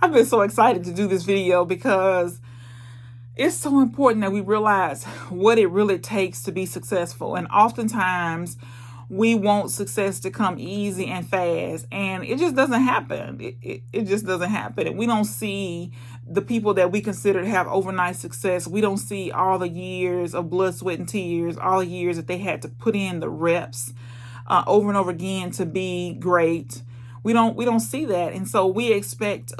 I've been so excited to do this video because it's so important that we realize what it really takes to be successful. And oftentimes we want success to come easy and fast, and it just doesn't happen. It just doesn't happen. And we don't see the people that we consider to have overnight success. We don't see all the years of blood, sweat, and tears, all the years that they had to put in the reps over and over again to be great. We don't see that, and so we expect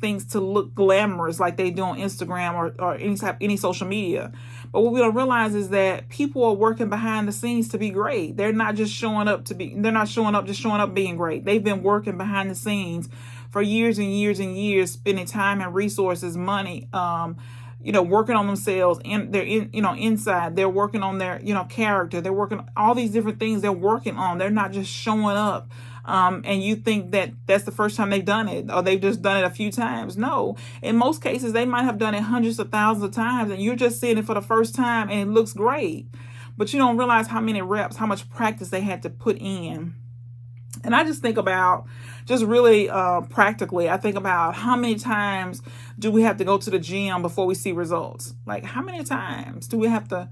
things to look glamorous like they do on Instagram or any social media. But what we don't realize is that people are working behind the scenes to be great. They're not just showing up just showing up being great. They've been working behind the scenes for years and years and years, spending time and resources, money, working on themselves, and inside. They're working on their, character. They're working all these different things they're working on. They're not just showing up. And you think that that's the first time they've done it, or they've just done it a few times. No, in most cases, they might have done it hundreds of thousands of times, and you're just seeing it for the first time, and it looks great. But you don't realize how many reps, how much practice they had to put in. And I just think about, just really practically, I think about how many times do we have to go to the gym before we see results? Like, how many times do we have to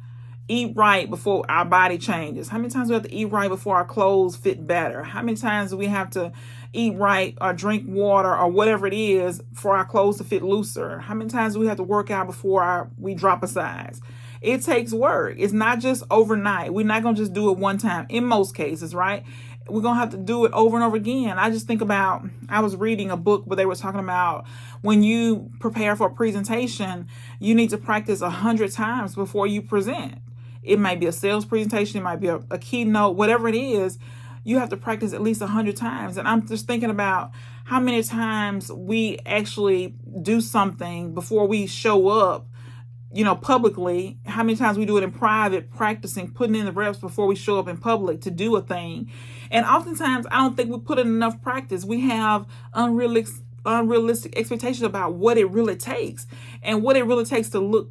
eat right before our body changes? How many times do we have to eat right before our clothes fit better? How many times do we have to eat right or drink water or whatever it is for our clothes to fit looser? How many times do we have to work out before we drop a size? It takes work. It's not just overnight. We're not going to just do it one time in most cases, right? We're going to have to do it over and over again. I just think about, I was reading a book where they were talking about when you prepare for a presentation, you need to practice 100 times before you present. It might be a sales presentation. It might be a keynote, whatever it is. You have to practice at least 100 times. And I'm just thinking about how many times we actually do something before we show up, publicly. How many times we do it in private, practicing, putting in the reps before we show up in public to do a thing. And oftentimes, I don't think we put in enough practice. We have unrealistic expectations about what it really takes and what it really takes to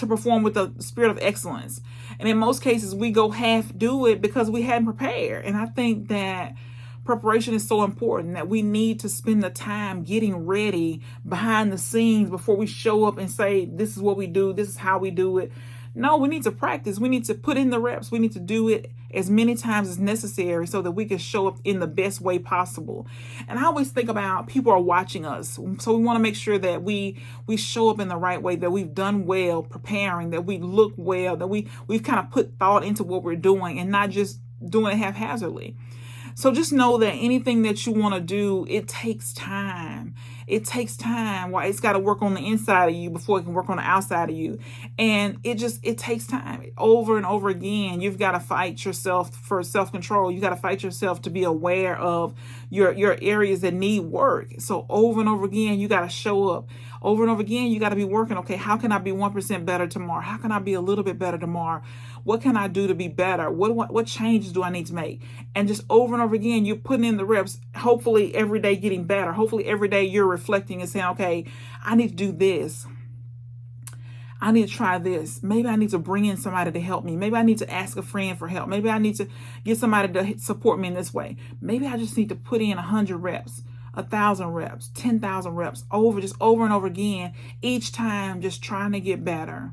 perform with the spirit of excellence. And in most cases, we go half do it because we hadn't prepared. And I think that preparation is so important, that we need to spend the time getting ready behind the scenes before we show up and say, this is what we do, this is how we do it. No, we need to practice. We need to put in the reps. We need to do it as many times as necessary so that we can show up in the best way possible. And I always think about people are watching us. So we want to make sure that we show up in the right way, that we've done well preparing, that we look well, that we've kind of put thought into what we're doing and not just doing it haphazardly. So just know that anything that you want to do, it takes time. It takes time. Why? It's got to work on the inside of you before it can work on the outside of you. And it takes time. Over and over again, you've got to fight yourself for self-control. You got to fight yourself to be aware of your areas that need work. So over and over again, you got to show up. Over and over again, you got to be working. Okay, how can I be 1% better tomorrow? How can I be a little bit better tomorrow? What can I do to be better? What changes do I need to make? And just over and over again, you're putting in the reps, hopefully every day getting better. Hopefully every day you're reflecting and saying, okay, I need to do this. I need to try this. Maybe I need to bring in somebody to help me. Maybe I need to ask a friend for help. Maybe I need to get somebody to support me in this way. Maybe I just need to put in 100 reps. 1,000 reps, 10,000 reps, over and over again, each time just trying to get better,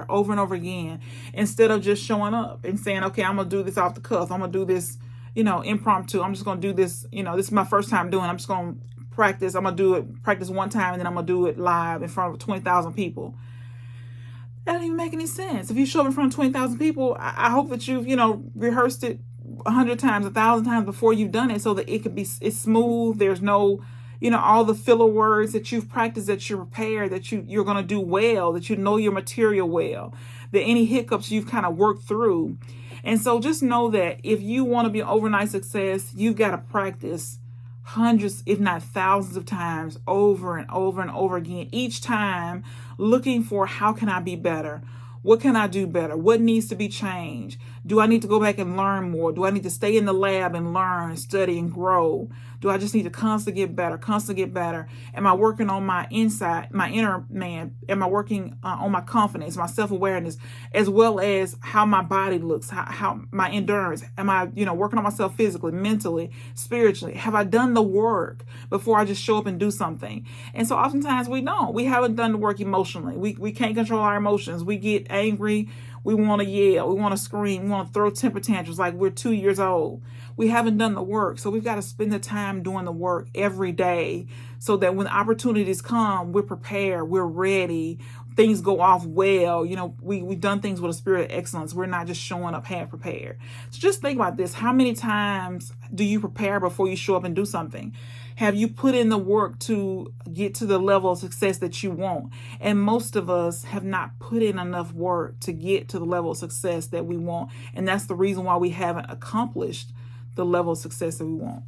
over and over again, instead of just showing up and saying, okay, I'm going to do this off the cuff. I'm going to do this, impromptu. I'm just going to do this, this is my first time doing it. I'm just going to practice. I'm going to practice one time, and then I'm going to do it live in front of 20,000 people. That doesn't even make any sense. If you show up in front of 20,000 people, I hope that you've, rehearsed it 100 times, 1,000 times before you've done it, so that it's smooth. There's no, all the filler words that you've practiced, that you're prepared, that you're going to do well, that you know your material well, that any hiccups you've kind of worked through. And so just know that if you want to be an overnight success, you've got to practice hundreds, if not thousands of times, over and over and over again, each time looking for, how can I be better? What can I do better? What needs to be changed? Do I need to go back and learn more? Do I need to stay in the lab and learn, study, and grow? Do I just need to constantly get better, constantly get better? Am I working on my inside, my inner man? Am I working on my confidence, my self-awareness, as well as how my body looks, how my endurance? Am I, working on myself physically, mentally, spiritually? Have I done the work before I just show up and do something? And so oftentimes we don't. We haven't done the work emotionally. We can't control our emotions. We get angry. We want to yell. We want to scream. We want to throw temper tantrums like we're 2 years old. We haven't done the work. So we've got to spend the time doing the work every day so that when opportunities come, we're prepared, we're ready, things go off well. We've done things with a spirit of excellence. We're not just showing up half prepared. So just think about this. How many times do you prepare before you show up and do something? Have you put in the work to get to the level of success that you want? And most of us have not put in enough work to get to the level of success that we want. And that's the reason why we haven't accomplished the level of success that we want.